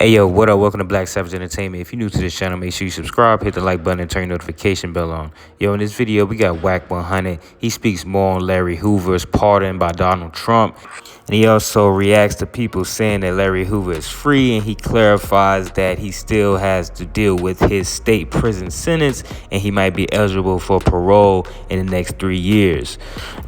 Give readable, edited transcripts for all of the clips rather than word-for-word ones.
Hey yo, what up? Welcome to Black Savage Entertainment. If you're new to this channel, make sure you subscribe, hit the like button, and turn your notification bell on. Yo, in this video, we got Wack 100. He speaks more on Larry Hoover's pardon by Donald Trump. And he also reacts to people saying that Larry Hoover is free, and he clarifies that he still has to deal with his state prison sentence, and he might be eligible for parole in the next 3 years.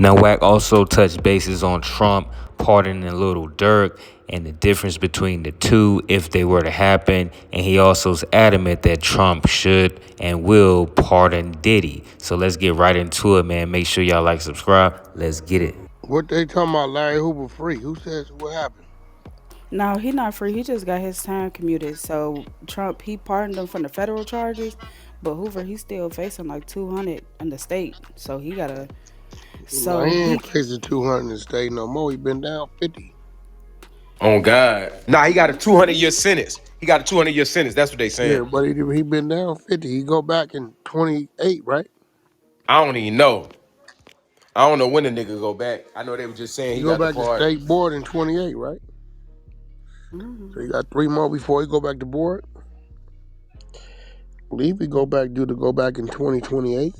Now, Wack also touched bases on Trump pardoning Little Durk and the difference between the two if they were to happen. And he also is adamant that Trump should and will pardon Diddy. So let's get right into it, man. Make sure y'all like, subscribe. Let's get it. What they talking about Larry Hoover free? Who says what happened? No, he not free. He just got his time commuted. So Trump, he pardoned him from the federal charges, but Hoover, he's still facing like 200 in the state. So he gotta. No, So he he. ain't facing 200 in the state no more. He been down 50. Oh God! Nah, he got a 200-year sentence. He got a 200-year sentence. That's what they saying. Yeah, but he been down 50. He go back in 28, right? I don't even know. I don't know when the nigga go back. I know they were just saying He he go got the back to pardon. state board in 28, right? So he got 3 more before he go back to board. I believe he go back in 2028.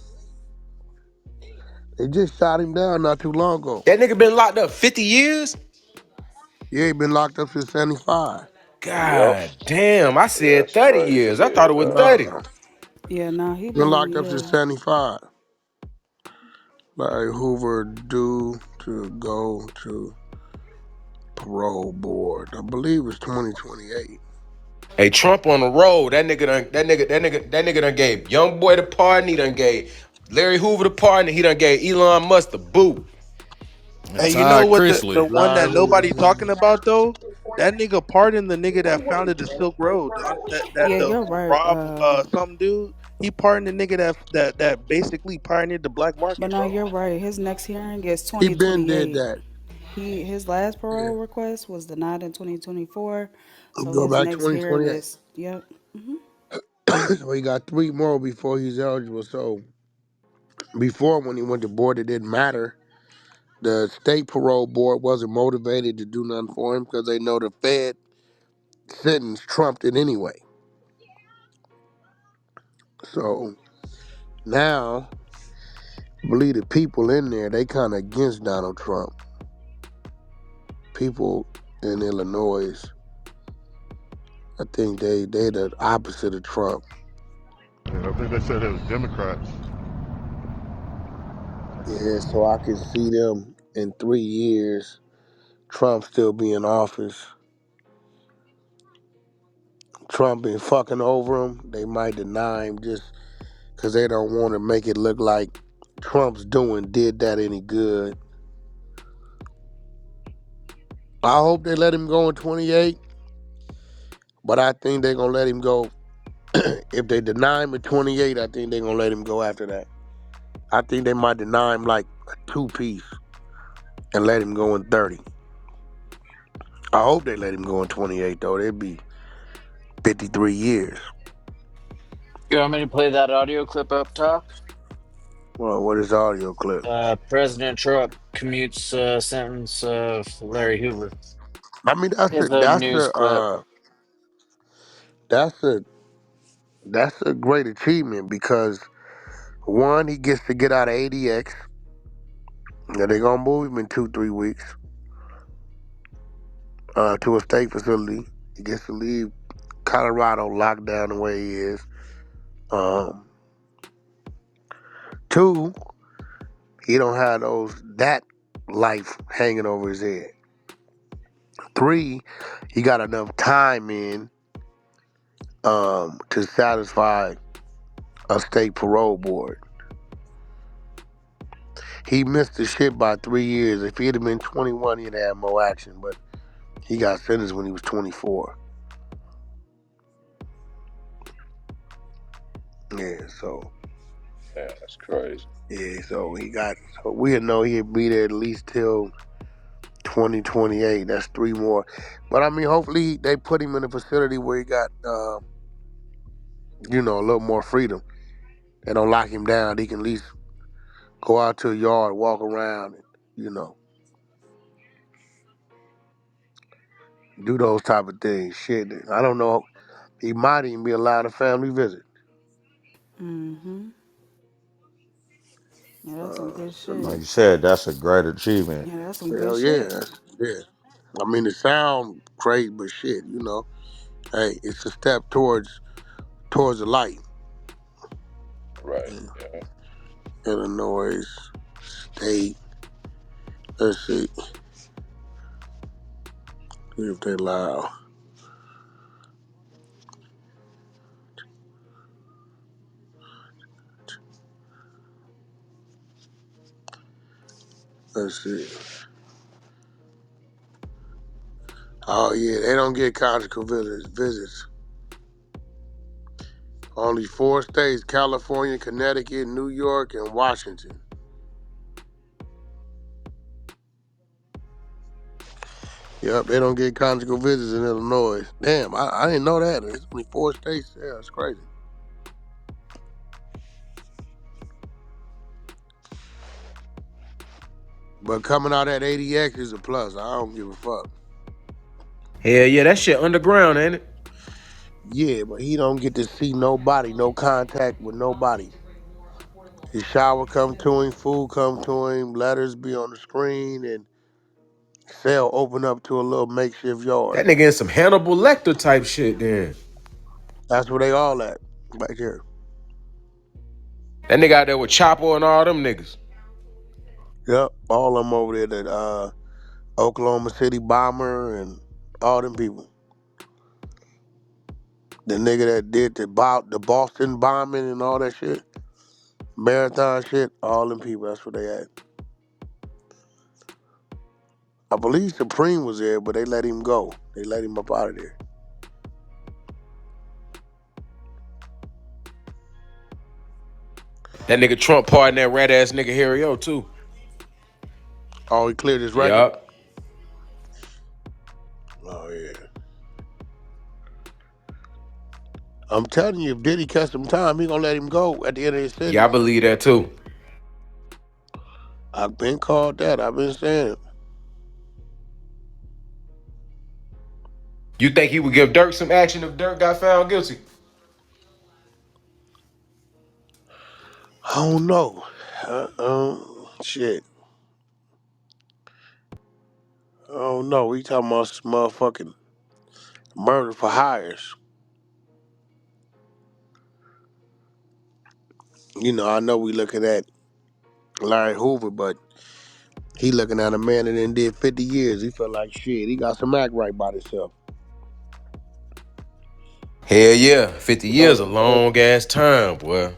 They just shot him down not too long ago. That nigga been locked up 50 years. Yeah, he been locked up since 75. God damn! I said 30 years. I thought it was 30. Nah, Yeah, nah, he been been. locked up since Yeah. 75. Larry Hoover due to go to parole board. I believe it's 2028. Hey, Trump on the road. That nigga done gave young boy the pardon. He done gave Larry Hoover the pardon. He done gave Elon Musk the boot. Hey, That's you know Todd what the Chrisley. one that Larry nobody Hoover. talking about though? That nigga pardoned the nigga that founded the Silk Road. That Yeah, the you're right. Rob some dude. He pardoned the nigga that basically pioneered the black But market, no, bro. you're right. His next hearing is He been did 2028. that. His last Yeah. parole request was denied in 2024. He So go his back next hearing 2028. is yep. So he got 3 more before he's eligible. So before, when he went to board, it didn't matter. The state parole board wasn't motivated to do nothing for him because they know the Fed sentence trumped it anyway. So now, I believe the people in there, they kind of against Donald Trump. People in Illinois, I think they the opposite of Trump. Yeah, I think they said it was Democrats. Yeah, so I can see them in 3 years, Trump still be in office. Trump been fucking over him. They might deny him just because they don't want to make it look like Trump's did that any good. I hope they let him go in 28, but I think they're going to let him go. If they deny him in 28, I think they're going to let him go after that. I think they might deny him like a 2-piece and let him go in 30. I hope they let him go in 28, though. It'd be 53 years. You want me to play that audio clip up top? Well, what is the audio clip? President Trump commutes sentence of Larry Hoover. I mean, It's a news clip. that's a that's a great achievement because one, he gets to get out of ADX. Now they're gonna move him in 2-3 weeks to a state facility. He gets to leave Colorado locked down the way he is. Um, Two, he don't have that life hanging over his head. 3, he got enough time in to satisfy a state parole board. He missed the shit by 3 years. If he'd have been 21, he'd have more action, but he got sentenced when he was 24. Yeah, so Yeah, that's crazy. so we'll know he'll be there at least till 2028. That's 3 more. But I mean, hopefully they put him in a facility where he got, a little more freedom. They don't lock him down. He can at least go out to a yard, walk around, and, do those type of things. Shit, I don't know. He might even be allowed a family visit. Mm-hmm. Yeah, that's some good Like shit. you said, that's a great achievement. Yeah, that's some good Hell yeah, shit. yeah. I mean, it sound crazy, but shit, hey, it's a step towards the light. Right. Yeah. Yeah. Illinois State. Let's see if they allow. Let's see. Oh yeah, they don't get conjugal visits. Only 4 states: California, Connecticut, New York, and Washington. Yep, they don't get conjugal visits in Illinois. Damn, I didn't know that. It's only 4 states. Yeah, that's crazy. But coming out at 80X is a plus. I don't give a fuck. Hell yeah, that shit underground, ain't it? Yeah, but he don't get to see nobody, no contact with nobody. His shower come to him, food come to him, letters be on the screen, and cell open up to a little makeshift yard. That nigga in some Hannibal Lecter type shit then. That's where they all at, right there. That nigga out there with Chopper and all them niggas. Yep, all of them over there. That Oklahoma City bomber and all them people. The nigga that did the Boston bombing and all that shit, marathon shit, all them people. That's where they at. I believe Supreme was there, but they let him go. They let him up out of there. That nigga Trump pardoned that rat ass nigga Harry O too. Oh, he cleared his record. Yup. Oh yeah. I'm telling you, if Diddy cut some time, he gonna let him go at the end of his Yeah, I sentence. believe that too. I've been called that. I've been saying it. You think he would give Durk some action if Durk got found guilty? I don't know. Shit. I don't know. We talking about some motherfucking murder for hires. I know we looking at Larry Hoover, but he looking at a man that then did 50 years. He felt like shit. He got some act right by himself. Hell yeah. 50 years a Oh, long ass time, boy.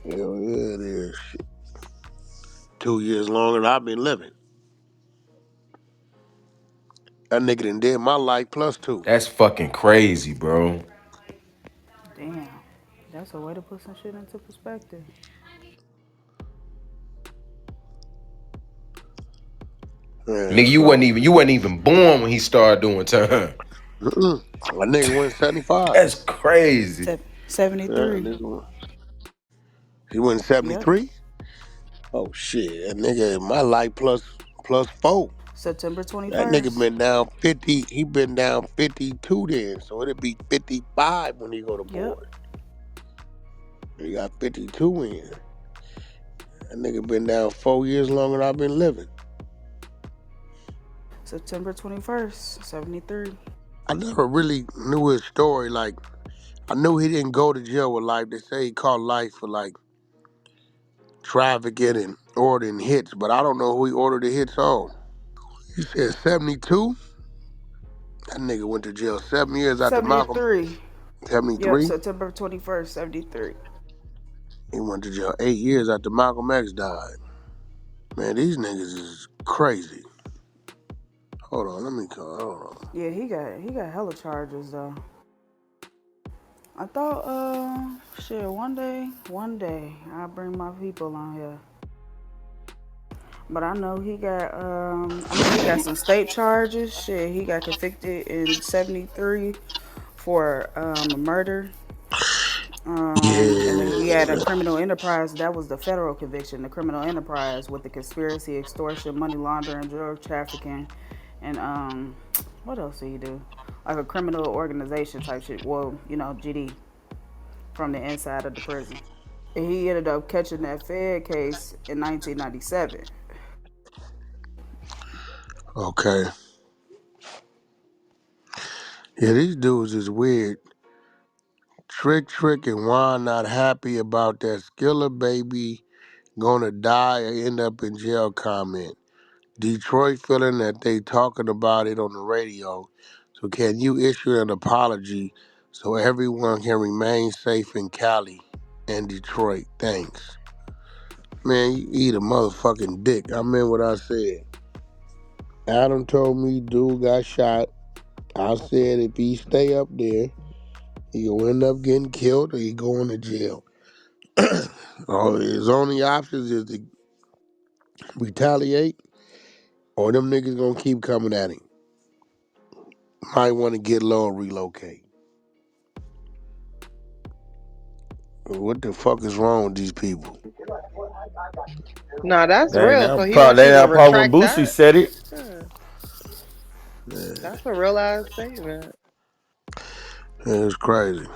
hell yeah, it is. Shit. 2 years longer than I've been living. That nigga done did my life plus two. That's fucking crazy, bro. Damn. That's a way to put some shit into perspective. Yeah, Nigga, so you wasn't even born when he started doing time. my nigga went 75. That's crazy. 73. He went Yep. 73. Oh shit, that nigga my life plus four. September That nigga 21st. been down 50. He been down 52 then, so it'll be 55 when he go to Yep. board. He got 52 in. That nigga been down 4 years longer than I've been living. September 21st, 73. I never really knew his story. Like I knew he didn't go to jail with life. They say he caught life for like trafficking and ordering hits, but I don't know who he ordered the hits on. He said 72. That nigga went to jail 7 years after Malcolm. 73. Yep, 73. September 21st, 73. He went to jail 8 years after Malcolm X died. Man, these niggas is crazy. Hold on, let me call. Hold on. Yeah, he got hella charges though. I thought shit, one day I'll bring my people on here. But I know he got some state charges. Shit, he got convicted in 73 for a murder. And then he had a Yeah, criminal enterprise. That was the federal conviction, the criminal enterprise with the conspiracy, extortion, money laundering, drug trafficking, and What else did he do? Like a criminal organization type shit. Well, GD from the inside of the prison. And he ended up catching that Fed case in 1997. Okay. Yeah, these dudes is weird. Trick, and Juan not happy about that Skiller baby gonna die or end up in jail comment. Detroit feeling that they talking about it on the radio. So can you issue an apology so everyone can remain safe in Cali and Detroit? Thanks. Man, you eat a motherfucking dick. I meant what I said. Adam told me dude got shot. I said if he stay up there, he gonna end up getting killed or he going to jail. Oh, his only options is to retaliate or them niggas gonna keep coming at him. Might want to get low and relocate. What the fuck is wrong with these people? No, that's They ain't real. So that he problem. They actually ain't gonna that problem when retract Boosie that? said it. Yeah, Yeah, that's a real ass statement. it's crazy.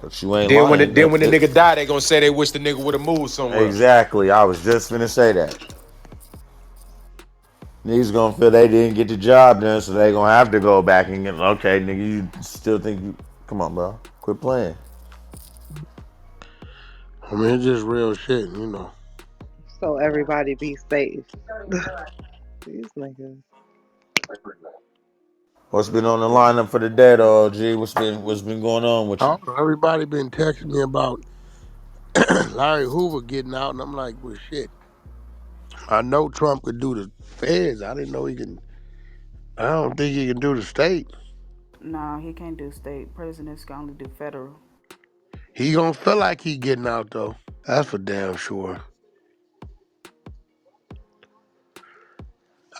But you ain't Then when the, lying. then when the nigga die, they gonna say they wish the nigga would have moved somewhere. Exactly. I was just finna say that. Niggas gonna feel they didn't get the job done, so they gonna have to go back and get, okay, nigga, you still think you, come on, bro. Quit playing. I mean, it's just real shit. So everybody be safe. These niggas. What's been on the lineup for the day, though, G? What's been going on with I you? don't know. Everybody been texting me about Larry Hoover getting out, and I'm like, well, shit. I know Trump could do the feds. I didn't know he can. I don't think he can do the state. Nah, he can't do state. Presidents can only do federal. He gonna feel like he getting out though. That's for damn sure.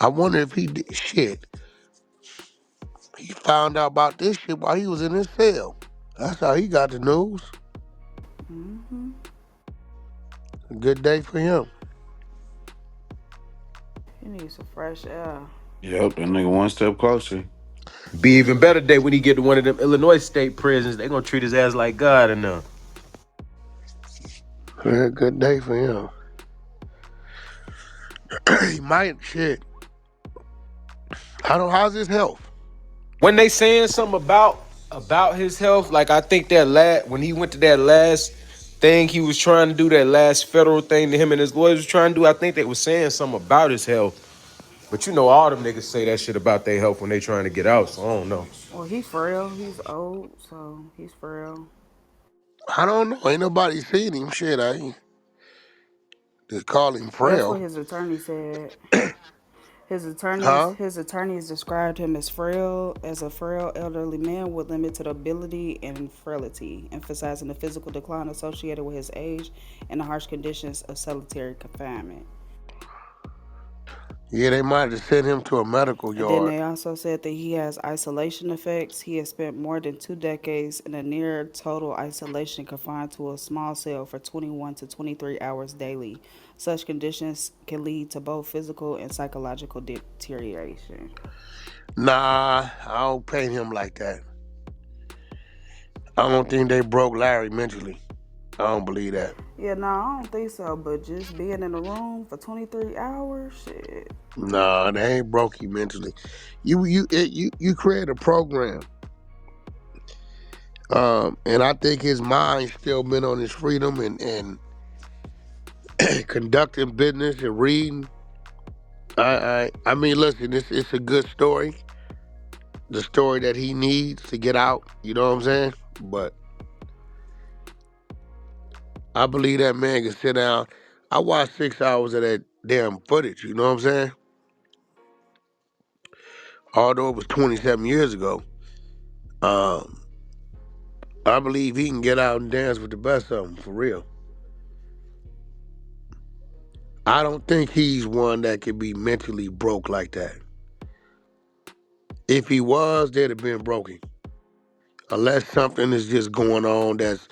I wonder if he did shit. He found out about this shit while he was in his cell. That's how he got the news. Hmm. A good day for him. He needs some fresh air. Yep, that nigga one step closer. Be even better day when he get to one of them Illinois state prisons. They gonna treat his ass like God in there. Yeah, good day for him. He might shit. I don't. How's his health? When they saying something about his health, like I think that when he went to that last thing he was trying to do, that last federal thing that him and his lawyers was trying to do, I think they was saying something about his health. But you know, all them niggas say that shit about their health when they trying to get out. So I don't know. Well, he frail. He's old, so he's frail. I don't know. Ain't nobody seen him. Shit, I ain't just call him Well, that's what frail. his attorney said. His attorneys, Huh? his attorneys described him as frail, as a frail elderly man with limited ability and frailty, emphasizing the physical decline associated with his age and the harsh conditions of solitary confinement. Yeah, they might have sent him to a medical And then yard. they also said that he has isolation effects. He has spent more than 2 decades in a near total isolation, confined to a small cell for 21 to 23 hours daily. Such conditions can lead to both physical and psychological deterioration. Nah, I don't paint him like that. I don't think they broke Larry mentally. I don't believe that. Yeah, no, I don't think so. But just being in a room for 23 hours, shit. Nah, they ain't broke him mentally. You create a program, and I think his mind still been on his freedom and conducting business and reading. I mean, listen, it's a good story. The story that he needs to get out. You know what I'm saying? But I believe that man can sit down. I watched 6 hours of that damn footage. You know what I'm saying? Although it was 27 years ago, um, I believe he can get out and dance with the best of them for real. I don't think he's one that could be mentally broke like that. If he was, they'd have been broken. Unless something is just going on that's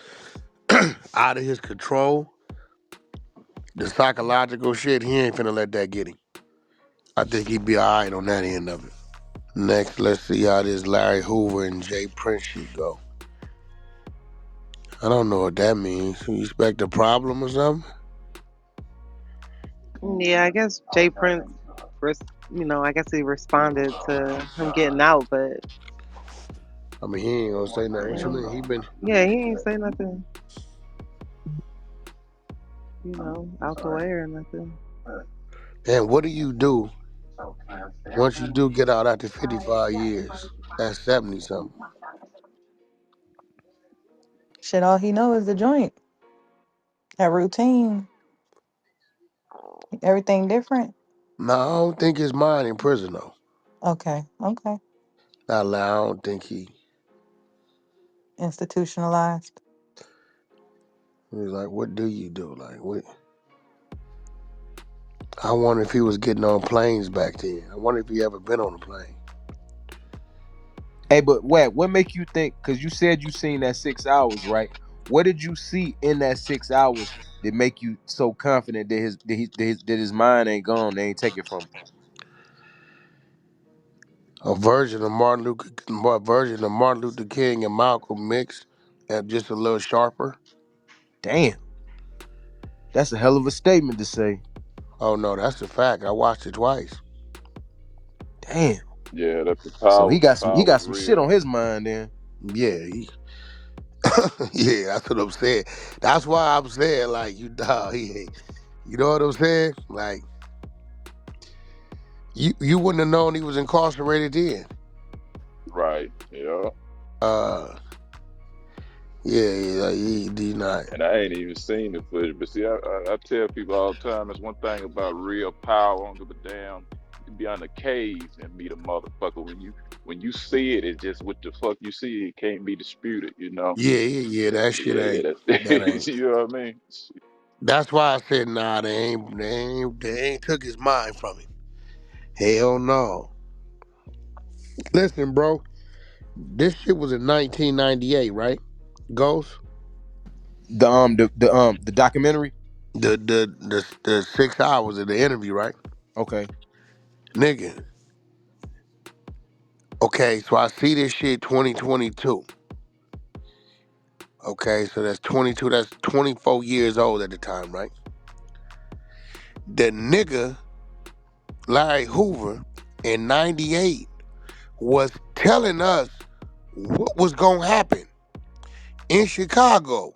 out of his control, the psychological shit, he ain't finna let that get him. I think he'd be all right on that end of it. Next, let's see how this Larry Hoover and Jay Prince shit go. I don't know what that means. You expect a problem or something? Yeah, I guess Jay Prince, I guess he responded to him getting out, but I mean, he ain't gonna say nothing. What you mean? He been. yeah, he ain't say nothing, out the way or nothing. And what do you do once you do get out after 55 years? That's 70 something. Shit, all he know is the joint. That routine. Everything different. No, I don't think his mind in prison though. Okay. Okay. Not like, I don't think he. Institutionalized. He's like, what do you do? Like, what? I wonder if he was getting on planes back then. I wonder if he ever been on a plane. Hey, but what make you think? Because you said you seen that 6 hours, right? What did you see in that 6 hours that make you so confident that his mind ain't gone? They ain't take it from him. A version of Martin Luther King and Malcolm mixed, and just a little sharper. Damn, that's a hell of a statement to say. Oh no, that's the fact. I watched it twice. Damn. Yeah, that the So power. he Power got was some shit real. on his mind then. Yeah, yeah, that's what I'm saying. That's why I'm saying like you dog. You know what I'm saying? Like you wouldn't have known he was incarcerated then. Right. Yeah. Uh, yeah, he not. And I ain't even seen the footage, but see, I tell people all the time, it's one thing about real power. I don't give a damn. You can be on the caves and meet a motherfucker. When you see it, it's just what the fuck you see. It can't be disputed. You know. Yeah. That shit Yeah, ain't. That that's ain't. you know what I mean. That's why I said nah. They ain't took his mind from him. Hell no. Listen, bro. This shit was in 1998, right? Ghost. The documentary. The 6 hours of the interview, right? Okay. Nigga. Okay, so I see this shit 2022. Okay, so that's 22. That's 24 years old at the time, right? The nigga Larry Hoover in 98 was telling us what was gonna happen in Chicago.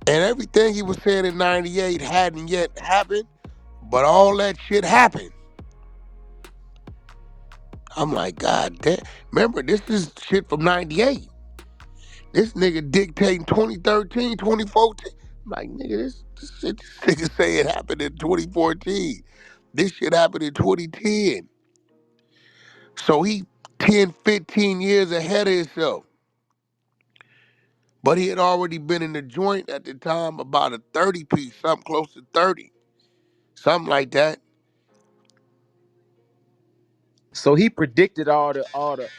And everything he was saying in 98 hadn't yet happened, but all that shit happened. I'm like, God damn. Remember, this is shit from 98. This nigga dictating 2013, 2014. I'm like, nigga, this shit, this nigga say it happened in 2014. This shit happened in 2010. So he 10, 15 years ahead of himself. But he had already been in the joint at the time about a 30 piece, something close to 30. Something like that. So he predicted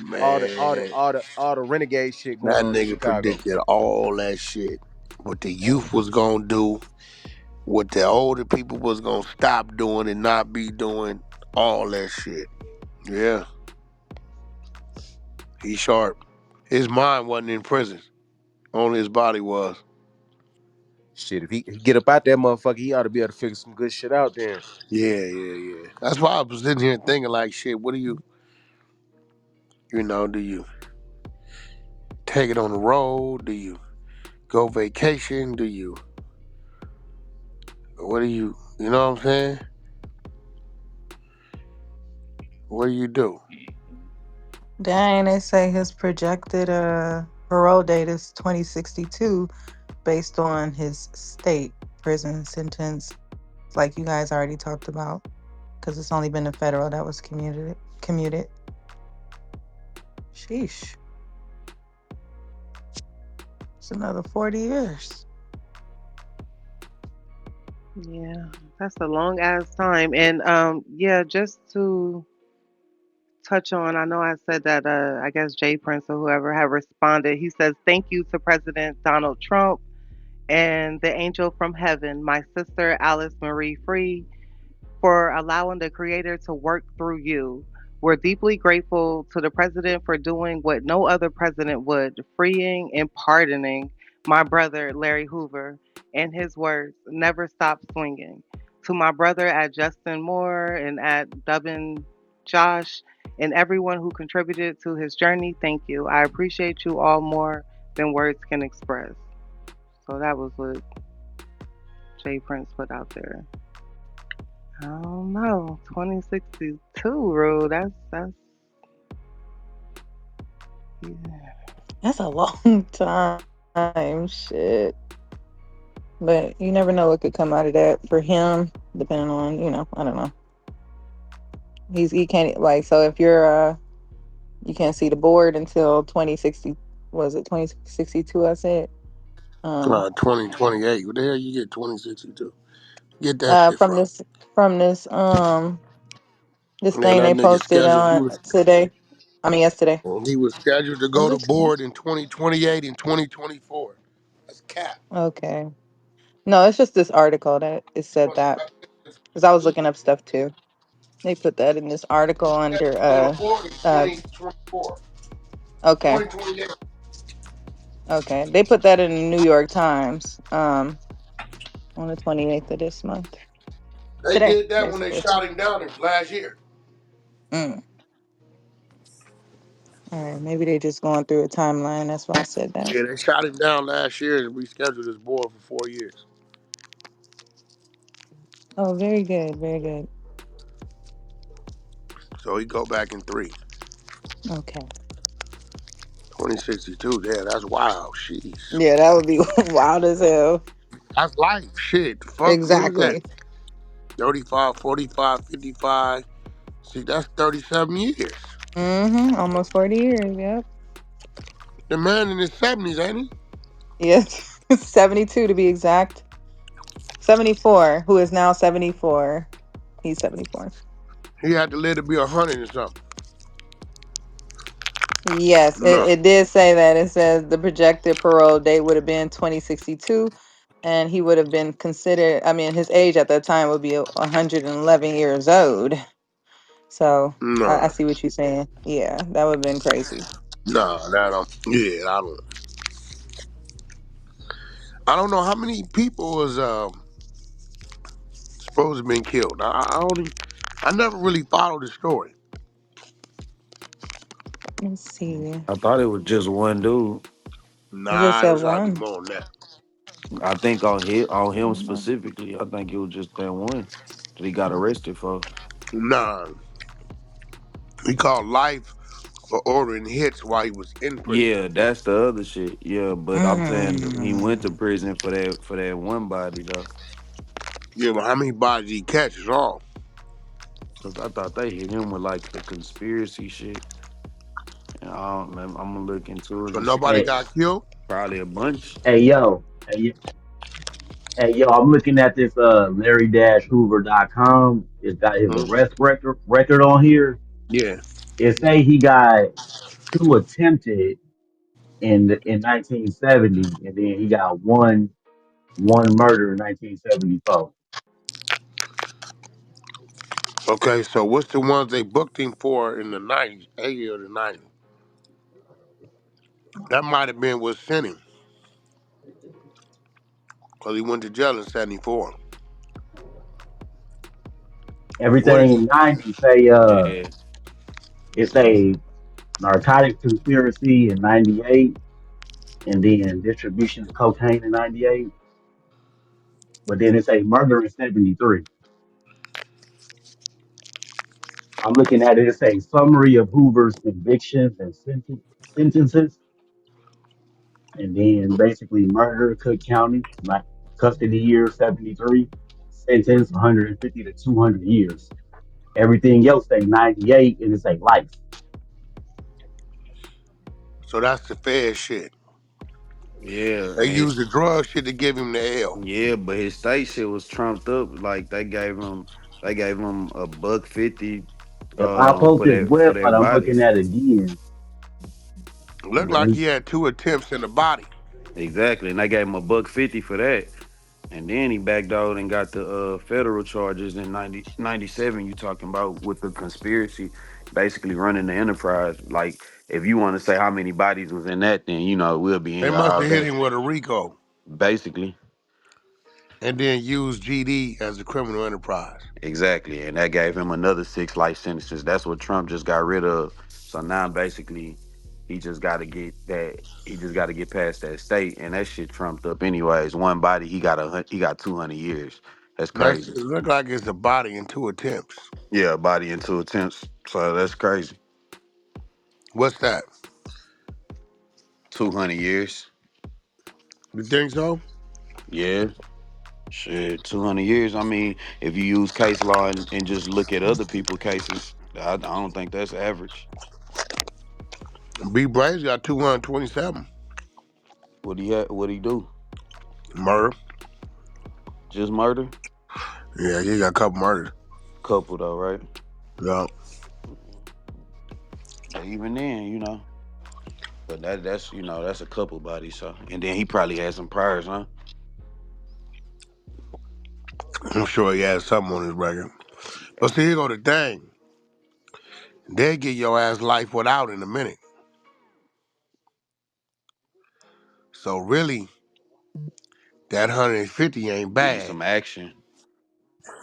Man, all the renegade shit going that on in nigga Chicago. predicted all that shit. What the youth was gonna do, what the older people was gonna stop doing and not be doing, all that shit. Yeah, he's sharp. His mind wasn't in prison. Only his body was. Shit, if he get up out that motherfucker, he ought to be able to figure some good shit out then. Yeah. That's why I was sitting here thinking like, shit, what do do you take it on the road? Do you go vacation? What do you know what I'm saying? What do you do? Dang, they say his projected parole date is 2062 based on his state prison sentence, like you guys already talked about, because it's only been the federal that was commuted. Sheesh. It's another 40 years. Yeah, that's a long ass time. And yeah, just to touch on, I know I said that I guess Jay Prince or whoever had responded. He says, "Thank you to President Donald Trump and the angel from heaven, my sister Alice Marie Free. for allowing the Creator to work through you. We're deeply grateful to the president for doing what no other president would, freeing and pardoning my brother, Larry Hoover, and his words, never stop swinging. To my brother at Justin Moore and at Dubbin Josh, and everyone who contributed to his journey, thank you. I appreciate you all more than words can express. So that was what Jay Prince put out there. I don't know. 2062 rule. That's yeah. That's a long time. Shit. But you never know what could come out of that for him, depending on, I don't know. He can't like so if you're you can't see the board until 2060, was it 2062 I said? Um 2028. What the hell you get 2062? Get that shit from from? this Man, thing that they nigga posted scheduled. on today. I mean yesterday. He was scheduled to go Was to it today? board in 2028 and 2024. That's cap. Okay. No, it's just this article that it said that because I was looking up stuff too. They put that in this article under Scheduled to go to board in uh 2024. okay. 2028. Okay. They put that in the New York Times on the 28th of this month. They Today, did that when they basically. shot him down last year. Mm. All right, maybe they just going through a timeline. That's why I said that. Yeah, they shot him down last year and rescheduled his board for 4 years. Oh, very good, very good. So he go back in three. Okay. 2062. Yeah, that's wild. Jeez. Yeah, that would be wild as hell. That's life. Shit. Fuck, what is that? Exactly. 35, 45, 55. See, that's 37 years. Mm-hmm. Almost 40 years. Yep. The man in his 70s, ain't he? Yes. 72 to be exact. 74. Who is now 74? He's 74. He had to live to be 100 or something. Yes, No. it did say that. It says the projected parole date would have been 2062, and he would have been considered, I mean, his age at that time would be 111 years old. So I No. see what you're saying. Yeah, that would have been crazy. No, that don't. Yeah, I don't. I don't know how many people was supposed to have been killed. I only. I never really followed the story. Let's see. I thought it was just one dude. It just Nah, it said was gotta be one. more than that. I think on him Mhm. specifically, I think it was just that one that he got arrested for. Nah, he called life for ordering hits while he was in prison. Yeah, that's the other shit. Yeah, but I'm saying he went to Mm. prison for that one body though. Yeah, but how many bodies he catch is all. Cause I thought they hit him with like the conspiracy shit. And I'm gonna look into it So and see. nobody Hey, got killed. Probably a bunch. hey, yo, I'm looking at this Larry-Hoover.com. It's got his Hmm? arrest record on here. Yeah. It say he got two attempted in 1970, and then he got one murder in 1974. Okay, so what's the ones they booked him for in the 90s, 80 or the 90s? That might have been what sent him, because he went to jail in 74. What Everything is in it? 90 say Yeah. it's a narcotic conspiracy in 98, and then distribution of cocaine in 98. But then it's a murder in 73. I'm looking at it. It's a summary of Hoover's convictions and sentences, and then basically murder, Cook County, like custody year 73, sentence 150 to 200 years. Everything else say 98, and it's a life. So that's the fair shit. Yeah. They used the drug shit to give him the L. Yeah, but his state shit was trumped up. Like they gave him $150 If I post for his that website, I'm looking bodies. at it again. Looked Yeah, like he had two attempts in the body. Exactly. And they gave him $150 for that. And then he backdoored and got the federal charges in 97. You talking about with the conspiracy, basically running the enterprise. Like, if you want to say how many bodies was in that, then, we'll be in They here must all have hit day. him with a RICO Basically. and then used GD as a criminal enterprise. Exactly. And that gave him another 6 life sentences. That's what Trump just got rid of. So now basically he just got to get past that state, and that shit trumped up anyways. One body, he got 200 years. That's That's crazy. it look like it's a body in two attempts. Yeah, body in 2 attempts. So that's crazy. What's that? 200 years. You think so? Yeah. Shit, 200 years. I mean, if you use case law and just look at other people's cases, I don't think that's average. B. Braves got 227 What he do? murder. Just murder? Yeah, he got a couple murders. Couple though, right? Yeah. But even then, but that's a couple bodies. So, and then he probably had some priors, huh? I'm sure he has something on his record. But see, here go the thing. They get your ass life without in a minute. So really, that 150 ain't Give you bad. some action.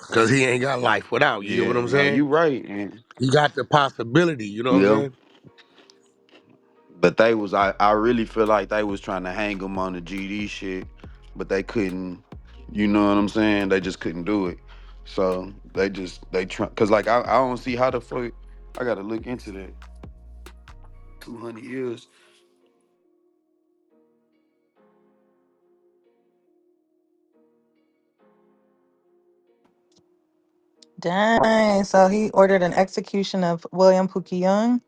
Cause he ain't got life without. You get what Yeah, I'm no, saying? you right. And He got the possibility, you know what I'm yeah, saying? but I really feel like they was trying to hang him on the GD shit, but they couldn't. You know what I'm saying? They just couldn't do it. So they try, cause like I don't see how the fuck I gotta look into that. 200 years. Dang. So he ordered an execution of William Pookie Young,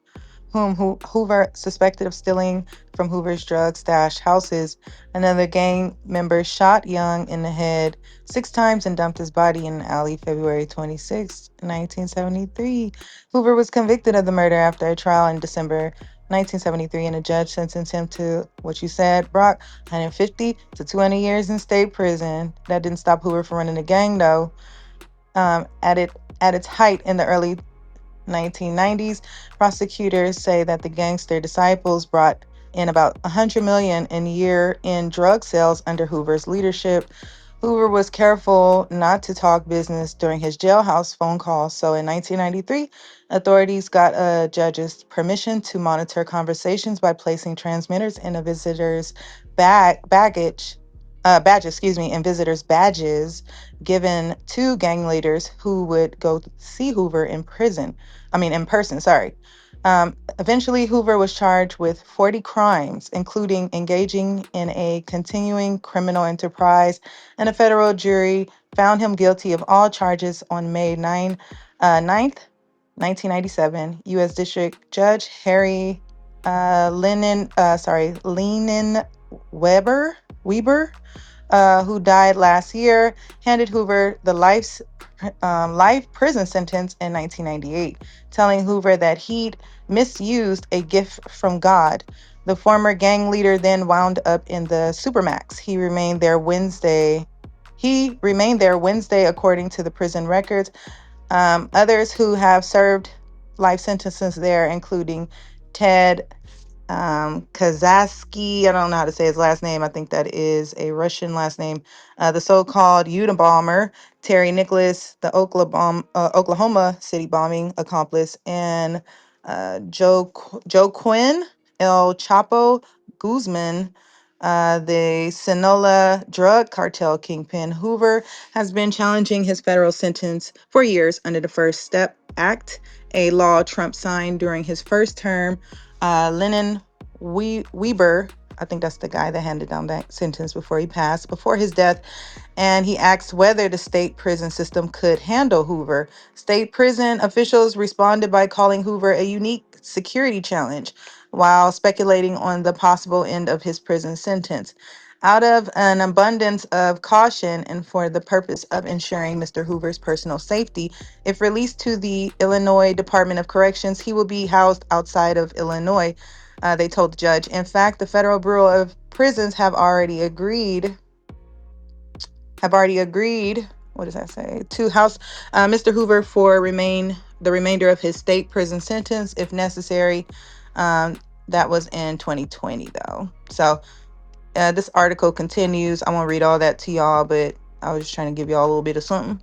whom Hoover suspected of stealing from Hoover's drug stash houses. Another gang member shot Young in the head 6 times and dumped his body in an alley February 26, 1973. Hoover was convicted of the murder after a trial in December 1973, and a judge sentenced him to what you said, Brock, 150 to 200 years in state prison. That didn't stop Hoover from running the gang, though. At its height in the early 1990s, prosecutors say that the gangster disciples brought in about 100 million in year-end drug sales under Hoover's leadership. Hoover was careful not to talk business during his jailhouse phone calls, so in 1993, authorities got a judge's permission to monitor conversations by placing transmitters in a visitor's badges, and visitors' badges given to gang leaders who would go see Hoover in prison. In person, sorry. Eventually, Hoover was charged with 40 crimes, including engaging in a continuing criminal enterprise, and a federal jury found him guilty of all charges on May 9th, 1997. U.S. District Judge Harry Lenin Weber, who died last year, handed Hoover the life prison sentence in 1998, telling Hoover that he'd misused a gift from God. The former gang leader then wound up in the Supermax. He remained there Wednesday, according to the prison records. Others who have served life sentences there, including Ted Kazatsky. I don't know how to say his last name. I think that is a Russian last name. The so-called Unabomber, Terry Nicholas, the Oklahoma City bombing accomplice, and Joe Quinn, El Chapo Guzman, the Sinaloa drug cartel kingpin. Hoover has been challenging his federal sentence for years under the First Step Act, a law Trump signed during his first term. Lennon Weber, I think that's the guy that handed down that sentence before his death, and he asked whether the state prison system could handle Hoover. State prison officials responded by calling Hoover a unique security challenge, while speculating on the possible end of his prison sentence. Out of an abundance of caution and for the purpose of ensuring Mr. Hoover's personal safety, if released to the Illinois Department of Corrections, he will be housed outside of Illinois, they told the judge. In fact, the Federal Bureau of Prisons have already agreed have already agreed. What does that say? To House Mr. Hoover for the remainder of his state prison sentence, if necessary. That was in 2020, though. So this article continues. I won't read all that to y'all, but I was just trying to give y'all a little bit of something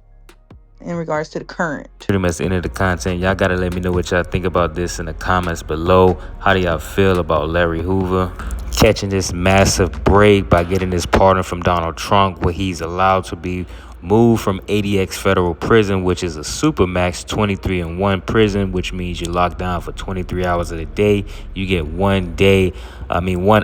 in regards to the current. Pretty much the end of the content. Y'all gotta let me know what y'all think about this in the comments below. How do y'all feel about Larry Hoover catching this massive break by getting his pardon from Donald Trump, where he's allowed to be moved from ADX federal prison, which is a supermax 23-1 prison, which means you're locked down for 23 hours of the day. You get 1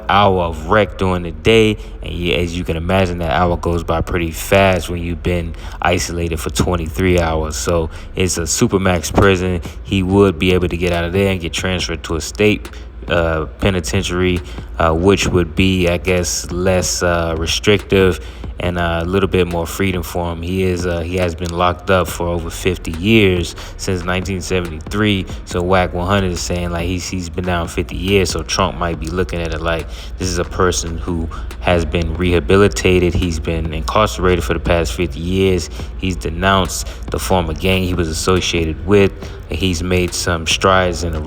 hour of rec during the day, and as you can imagine, that hour goes by pretty fast when you've been isolated for 23 hours. So it's a supermax prison. He would be able to get out of there and get transferred to a state penitentiary, which would be, I guess, less restrictive and a little bit more freedom for him. He has been locked up for over 50 years since 1973. So Wack 100 is saying like he's been down 50 years. So Trump might be looking at it like this is a person who has been rehabilitated. He's been incarcerated for the past 50 years. He's denounced the former gang he was associated with. He's made some strides in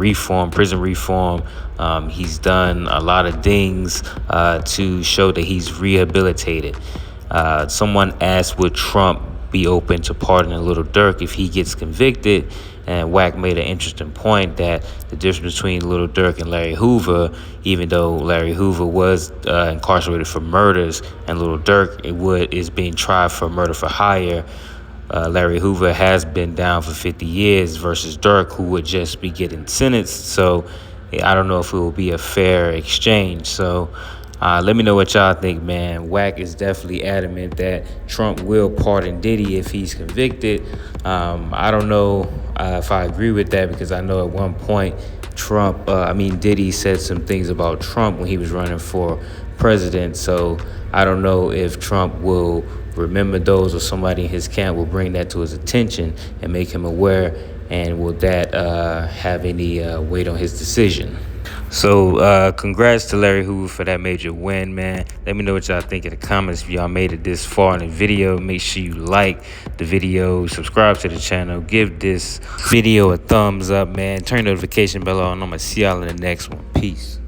prison reform. He's done a lot of things to show that he's rehabilitated. Someone asked, would Trump be open to pardoning Little Durk if he gets convicted? And Wack made an interesting point that the difference between Little Durk and Larry Hoover, even though Larry Hoover was incarcerated for murders and Little Durk is being tried for murder for hire, Larry Hoover has been down for 50 years versus Durk, who would just be getting sentenced. So I don't know if it will be a fair exchange. So let me know what y'all think, man. Wack is definitely adamant that Trump will pardon Diddy if he's convicted. I don't know if I agree with that, because I know at one point Diddy said some things about Trump when he was running for president. So I don't know if Trump will remember those, or somebody in his camp will bring that to his attention and make him aware, and will that have any weight on his decision. So congrats to Larry Hoover for that major win, man. Let me know what y'all think in the comments. If y'all made it this far in the video, make sure you like the video, subscribe to the channel, give this video a thumbs up, man. Turn the notification bell on. I'm gonna see y'all in the next one. Peace.